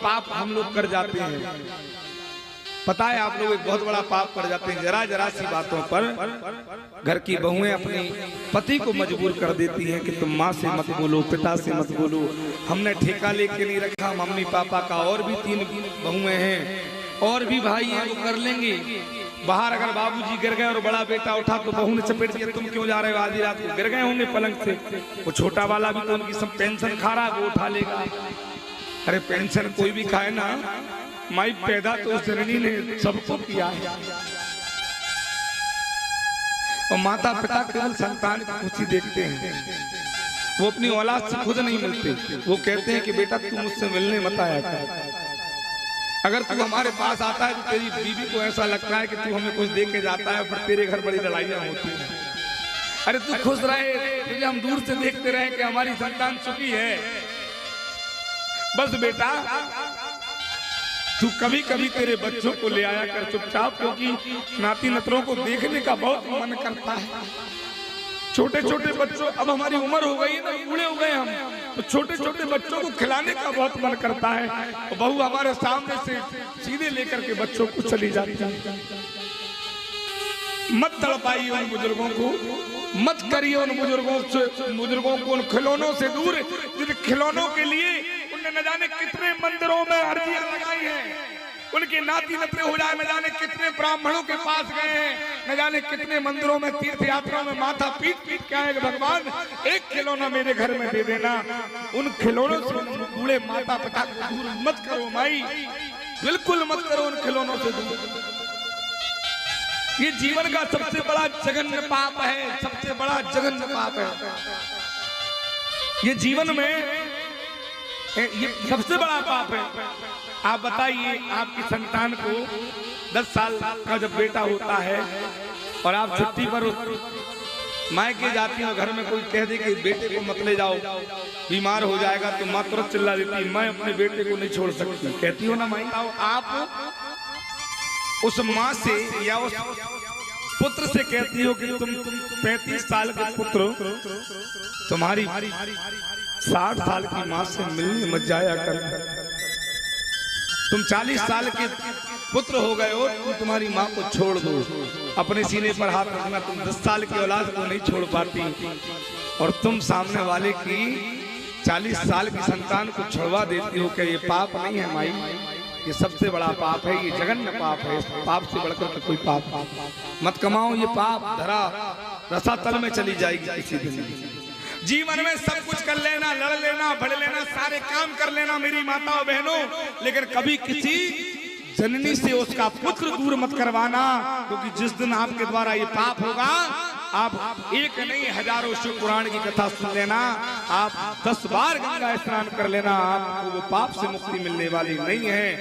पाप हम लोग कर जाते हैं। पता है आप लोग एक बहुत बड़ा पाप कर जाते हैं, जरा जरा सी बातों पर घर की बहुएं अपने पति को मजबूर कर देती हैं कि तुम माँ से मत बोलो, पिता से मत बोलो। हमने ठेका लेके नहीं रखा, मम्मी पापा का और भी 3 बहुएं हैं और भी भाई हैं, वो कर लेंगे। बाहर अगर बाबूजी गिर गए और बड़ा बेटा उठा तो बहू ने चपेट दिया, तुम क्यों जा रहे हो आधी रात को, गिर गए होंगे पलंग से। वो छोटा वाला भी तो उनकी सब पेंशन खा रहा है, वो उठा लेगा। अरे पेंशन कोई भी खाए ना, माई पैदा तो उस जननी ने सबको किया है। और माता पिता केवल संतान की खुशी देखते हैं, वो अपनी औलाद से खुद नहीं मिलते। वो कहते हैं कि बेटा तू मुझसे मिलने मत आया कर, अगर तू हमारे पास आता है तो तेरी बीवी को ऐसा लगता है कि तू हमें कुछ दे के जाता है, फिर तेरे घर बड़ी लड़ाइयां होती हैं। अरे तू खुश रहे, तुझे हम दूर से देखते रहे कि हमारी संतान सुखी है, बस बेटा तू कभी कभी तेरे बच्चों को ले आया कर चुपचाप, क्योंकि नाती नतरों को देखने का बहुत मन करता है। छोटे छोटे बच्चों, अब हमारी उम्र हो गई है ना, बूढ़े हो गए हम, तो छोटे छोटे बच्चों को खिलाने का बहुत मन करता है। और बहू हमारे सामने से सीधे लेकर के बच्चों को चली जाती है। मत तड़पाइए उन बुजुर्गों को, मत करिए उन बुजुर्गों को उन खिलौनों से दूर, जिन खिलौनों के लिए उनने न जाने कितने मंदिरों में अर्जियां लगाई हैं। उनके नाती नतरे हो जाए, न जाने कितने ब्राह्मणों के पास गए हैं, न जाने कितने मंदिरों में तीर्थ यात्राओं में माथा पीट पीट के आए, भगवान एक खिलौना मेरे घर में दे देना। उन खिलौनों से बूढ़े माता पिता को दूर मत करो माई, बिल्कुल मत करो उन खिलौनों से दूर। ये जीवन का सबसे बड़ा जघन्य पाप है, सबसे बड़ा जघन्य पाप है ये जीवन में, ये सबसे बड़ा पाप है। आप बताइए, आपकी संतान को 10 साल का जब बेटा होता है और आप छुट्टी पर मायके जाती हो, घर में कोई कह दे कि बेटे को मत ले जाओ, बीमार हो जाएगा, तो माँ तुरंत चिल्ला देती, मैं अपने बेटे को नहीं छोड़ सकती। कहती हो ना माई? आप उस माँ से या उस पुत्र से कहती हो कि तुम 35 साल के पुत्र तुम्हारी 60 साल की माँ से मिलने मत जाया कर। तुम 40 साल के पुत्र हो गए हो, तुम तुम्हारी माँ को छोड़ दो, अपने सीने पर हाथ रखना। तुम 10 साल की औलाद को नहीं छोड़ पाती और तुम सामने वाले की 40 साल की संतान को छुड़वा देती हो। क्या ये पाप नहीं है माई? ये सबसे बड़ा पाप है, ये जघन्य पाप है। पाप से बढ़कर कोई पाप मत कमाओ, ये पाप धरा रसातल में चली जाएगी किसी दिन। जीवन में सब कुछ कर लेना, लड़ लेना, बढ़ लेना, सारे काम कर लेना मेरी माताओं बहनों, लेकिन कभी किसी जननी से उसका पुत्र दूर मत करवाना, क्योंकि जिस दिन आपके द्वारा ये पाप होगा, आप एक नहीं हजारों शिव पुराण की कथा सुन लेना, आप 10 बार गंगा स्नान कर लेना, आपको वो पाप से मुक्ति मिलने वाली नहीं है।